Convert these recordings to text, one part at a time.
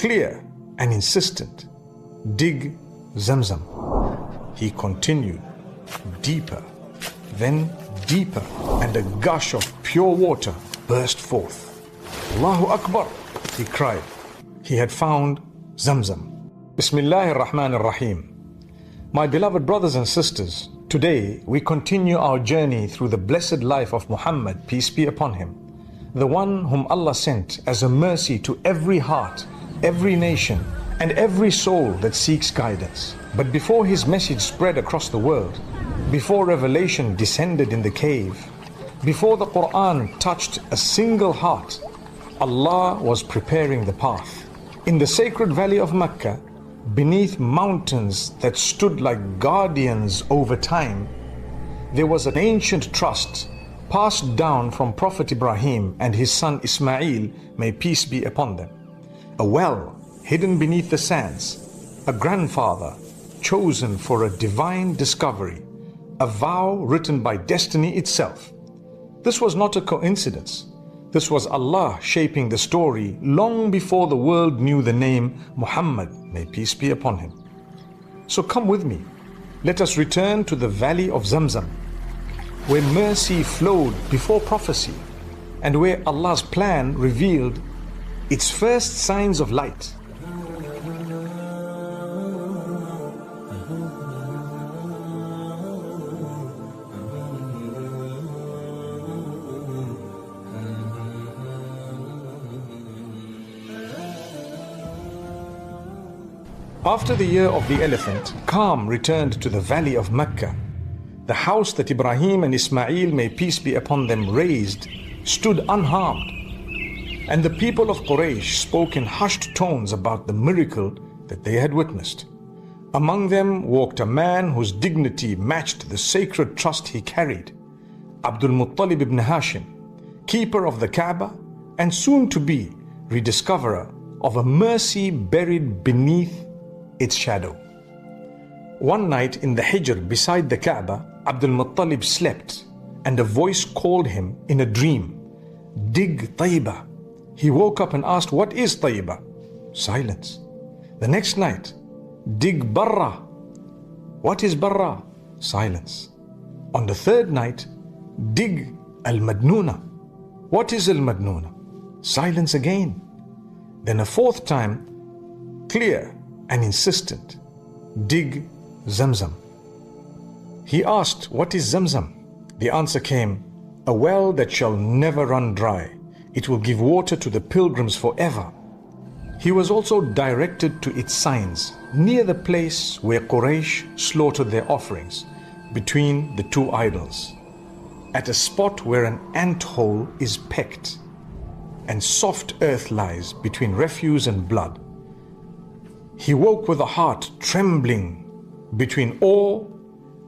clear and insistent, dig Zamzam. He continued, deeper, then deeper, and a gush of pure water burst forth. Allahu Akbar, he cried. He had found Zamzam. Bismillahir Rahmanir Rahim. My beloved brothers and sisters, today we continue our journey through the blessed life of Muhammad, peace be upon him, the one whom Allah sent as a mercy to every heart, every nation, and every soul that seeks guidance. But before his message spread across the world, before revelation descended in the cave, before the Quran touched a single heart, Allah was preparing the path. In the sacred valley of Mecca, beneath mountains that stood like guardians over time, there was an ancient trust passed down from Prophet Ibrahim and his son Ismail, may peace be upon them. A well hidden beneath the sands, a grandfather chosen for a divine discovery, a vow written by destiny itself. This was not a coincidence. This was Allah shaping the story long before the world knew the name Muhammad, may peace be upon him. So come with me. Let us return to the valley of Zamzam, where mercy flowed before prophecy, and where Allah's plan revealed its first signs of light. After the year of the elephant, calm returned to the valley of Mecca. The house that Ibrahim and Ismail, may peace be upon them, raised stood unharmed. And the people of Quraysh spoke in hushed tones about the miracle that they had witnessed. Among them walked a man whose dignity matched the sacred trust he carried, Abdul Muttalib ibn Hashim, keeper of the Kaaba and soon to be rediscoverer of a mercy buried beneath its shadow. One night in the Hijr beside the Kaaba, Abdul Muttalib slept and a voice called him in a dream, dig Tayyibah. He woke up and asked, what is Tayyibah? Silence. The next night, dig Barra. What is Barra? Silence. On the third night, dig Al-Madnuna. What is Al-Madnuna? Silence again. Then a fourth time, clear and insistent, dig Zamzam. He asked, what is Zamzam? The answer came, a well that shall never run dry. It will give water to the pilgrims forever. He was also directed to its signs, near the place where Quraysh slaughtered their offerings, between the two idols, at a spot where an ant hole is pecked, and soft earth lies between refuse and blood. He woke with a heart trembling between awe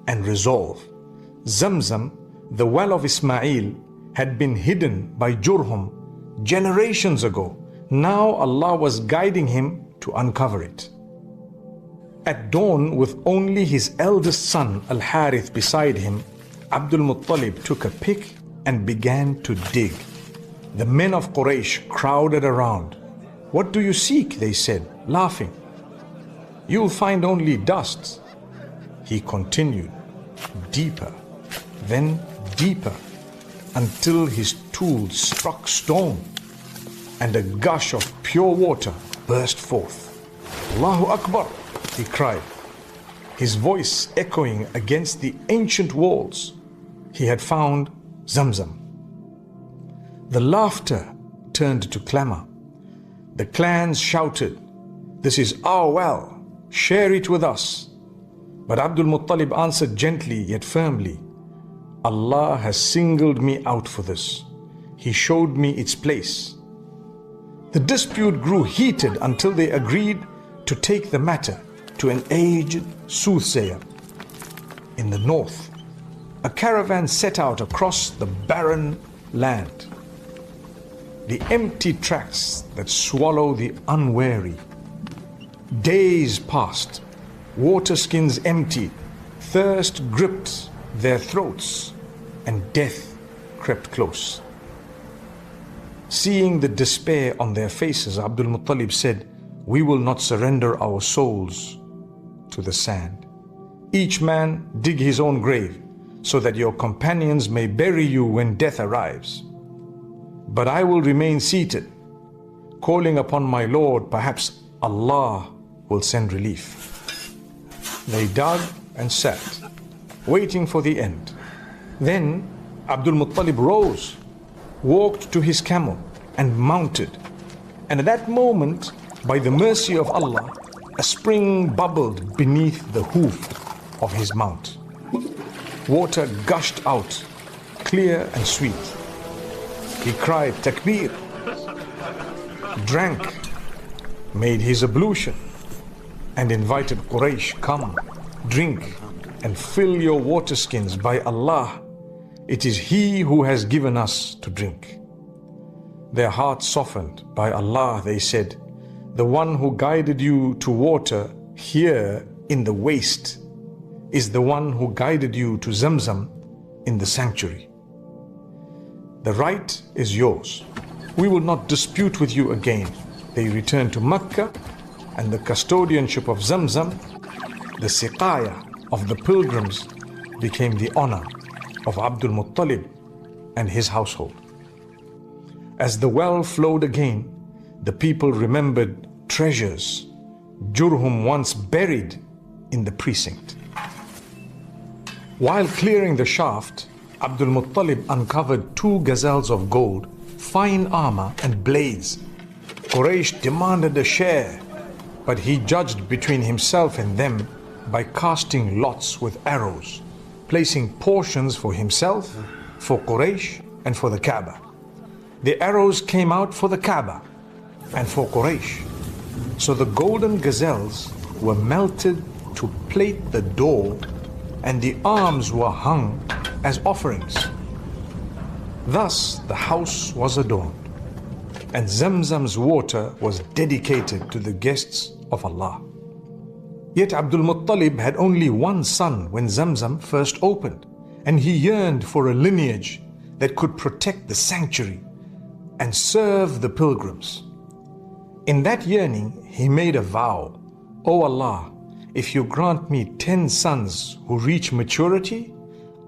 and resolve. Zamzam, the well of Ismail, had been hidden by Jurhum generations ago. Now Allah was guiding him to uncover it. At dawn, with only his eldest son Al-Harith beside him, Abdul Muttalib took a pick and began to dig. The men of Quraysh crowded around. What do you seek? They said, laughing. You'll find only dust. He continued, deeper, then deeper, until his tools struck stone, and a gush of pure water burst forth. Allahu Akbar, he cried, his voice echoing against the ancient walls. He had found Zamzam. The laughter turned to clamor. The clans shouted, this is our well. Share it with us. But Abdul Muttalib answered gently yet firmly, Allah has singled me out for this. He showed me its place. The dispute grew heated until they agreed to take the matter to an aged soothsayer. In the north, a caravan set out across the barren land. The empty tracts that swallow the unwary. Days passed, water skins emptied, thirst gripped their throats, and death crept close. Seeing the despair on their faces, Abdul Muttalib said, we will not surrender our souls to the sand. Each man dig his own grave, so that your companions may bury you when death arrives. But I will remain seated, calling upon my Lord. Perhaps Allah will send relief. They dug and sat, waiting for the end. Then Abdul Muttalib rose, walked to his camel and mounted. And at that moment, by the mercy of Allah, a spring bubbled beneath the hoof of his mount. Water gushed out, clear and sweet. He cried takbir, drank, made his ablution, and invited Quraysh, come, drink, and fill your water skins. By Allah, it is He who has given us to drink. Their hearts softened. By Allah, they said, the one who guided you to water here in the waste is the one who guided you to Zamzam in the sanctuary. The right is yours. We will not dispute with you again. They returned to Mecca, and the custodianship of Zamzam, the siqaya of the pilgrims, became the honor of Abdul Muttalib and his household. As the well flowed again, the people remembered treasures Jurhum once buried in the precinct. While clearing the shaft, Abdul Muttalib uncovered 2 gazelles of gold, fine armor and blades. Quraysh demanded a share, but he judged between himself and them by casting lots with arrows, placing portions for himself, for Quraysh, and for the Kaaba. The arrows came out for the Kaaba and for Quraysh. So the golden gazelles were melted to plate the door, and the arms were hung as offerings. Thus the house was adorned, and Zamzam's water was dedicated to the guests of Allah. Yet Abdul Muttalib had only one son when Zamzam first opened, and he yearned for a lineage that could protect the sanctuary and serve the pilgrims. In that yearning, he made a vow, O Allah, if you grant me 10 sons who reach maturity,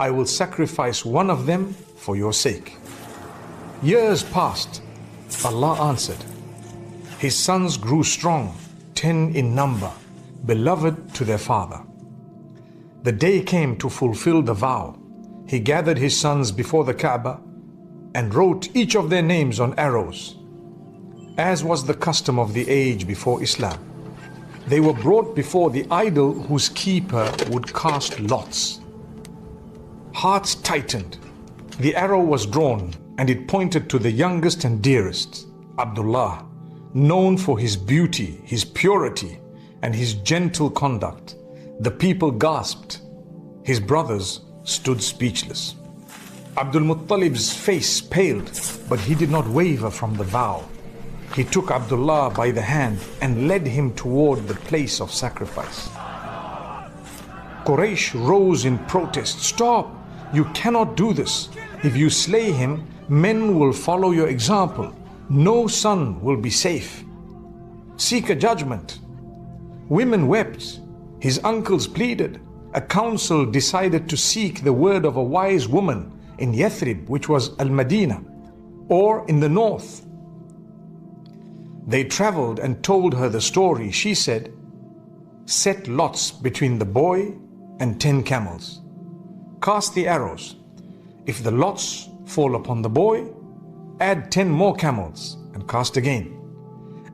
I will sacrifice one of them for your sake. Years passed. Allah answered. His sons grew strong, 10 in number, beloved to their father. The day came to fulfill the vow. He gathered his sons before the Kaaba and wrote each of their names on arrows, as was the custom of the age before Islam. They were brought before the idol whose keeper would cast lots. Hearts tightened. The arrow was drawn, and it pointed to the youngest and dearest, Abdullah, known for his beauty, his purity, and his gentle conduct. The people gasped. His brothers stood speechless. Abdul Muttalib's face paled, but he did not waver from the vow. He took Abdullah by the hand and led him toward the place of sacrifice. Quraysh rose in protest. Stop! You cannot do this. If you slay him, men will follow your example. No son will be safe. Seek a judgment. Women wept. His uncles pleaded. A council decided to seek the word of a wise woman in Yathrib, which was Al-Madinah, or in the north. They traveled and told her the story. She said, set lots between the boy and 10 camels. Cast the arrows. If the lots fall upon the boy, add 10 more camels and cast again.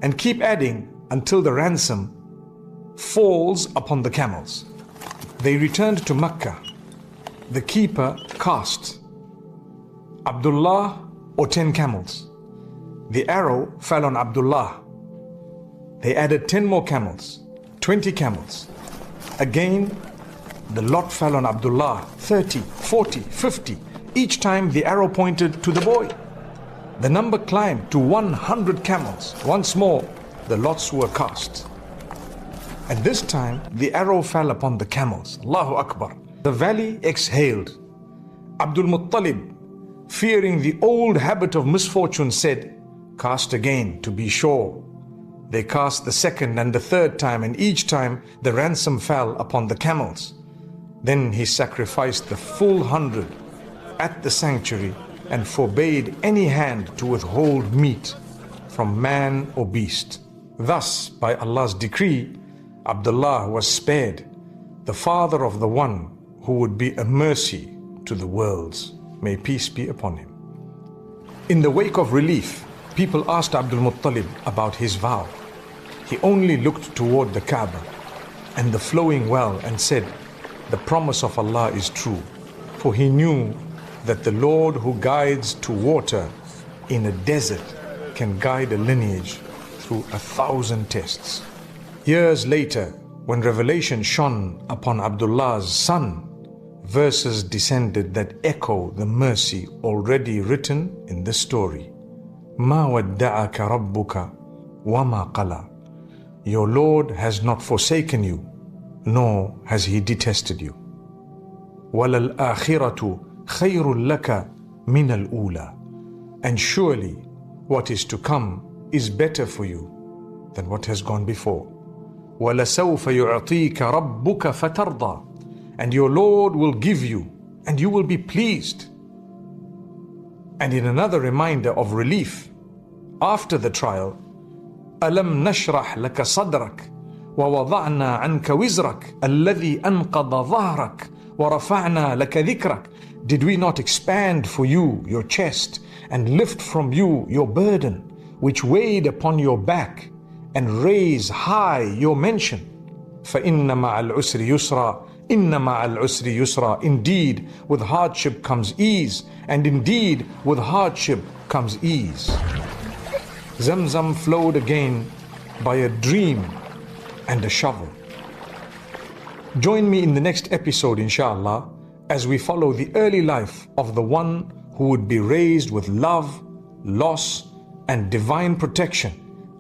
And keep adding until the ransom falls upon the camels. They returned to Mecca. The keeper cast Abdullah or 10 camels. The arrow fell on Abdullah. They added 10 more camels, 20 camels. Again, the lot fell on Abdullah, 30, 40, 50. Each time the arrow pointed to the boy. The number climbed to 100 camels. Once more, the lots were cast. And this time, the arrow fell upon the camels. Allahu Akbar. The valley exhaled. Abdul Muttalib, fearing the old habit of misfortune, said, cast again to be sure. They cast the second and the third time, and each time the ransom fell upon the camels. Then he sacrificed the full 100 at the sanctuary and forbade any hand to withhold meat from man or beast. Thus, by Allah's decree, Abdullah was spared, the father of the one who would be a mercy to the worlds. May peace be upon him. In the wake of relief, people asked Abdul Muttalib about his vow. He only looked toward the Kaaba and the flowing well and said, "The promise of Allah is true," for he knew that the Lord who guides to water in a desert can guide a lineage through 1,000 tests. Years later, when revelation shone upon Abdullah's son, verses descended that echo the mercy already written in the story. مَا وَدَّعَكَ رَبُّكَ وَمَا قَلَى. Your Lord has not forsaken you, nor has he detested you. وَلَلْآخِرَةُ خَيْرٌ لَكَ مِنَ الْأُولَى. And surely what is to come is better for you than what has gone before. وَلَسَوْفَ يُعْطِيكَ رَبُّكَ فَتَرْضَى. And your Lord will give you, and you will be pleased. And in another reminder of relief, after the trial, أَلَمْ نَشْرَحْ لَكَ صَدْرَكَ وَوَضَعْنَا عَنْكَ وِزْرَكَ الَّذِي أَنْقَضَ ظَهْرَكَ وَرَفَعْنَا لَكَ ذِكْرَكَ. Did we not expand for you your chest and lift from you your burden, which weighed upon your back, and raise high your mention? فَإِنَّ مَعَ الْعُسْرِ يُسْرًا. Inna ma'al usri yusra. Indeed, with hardship comes ease, and indeed, with hardship comes ease. Zamzam flowed again by a dream and a shovel. Join me in the next episode, inshallah, as we follow the early life of the one who would be raised with love, loss, and divine protection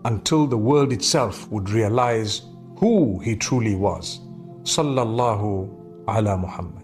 until the world itself would realize who he truly was. Sallallahu ala Muhammad.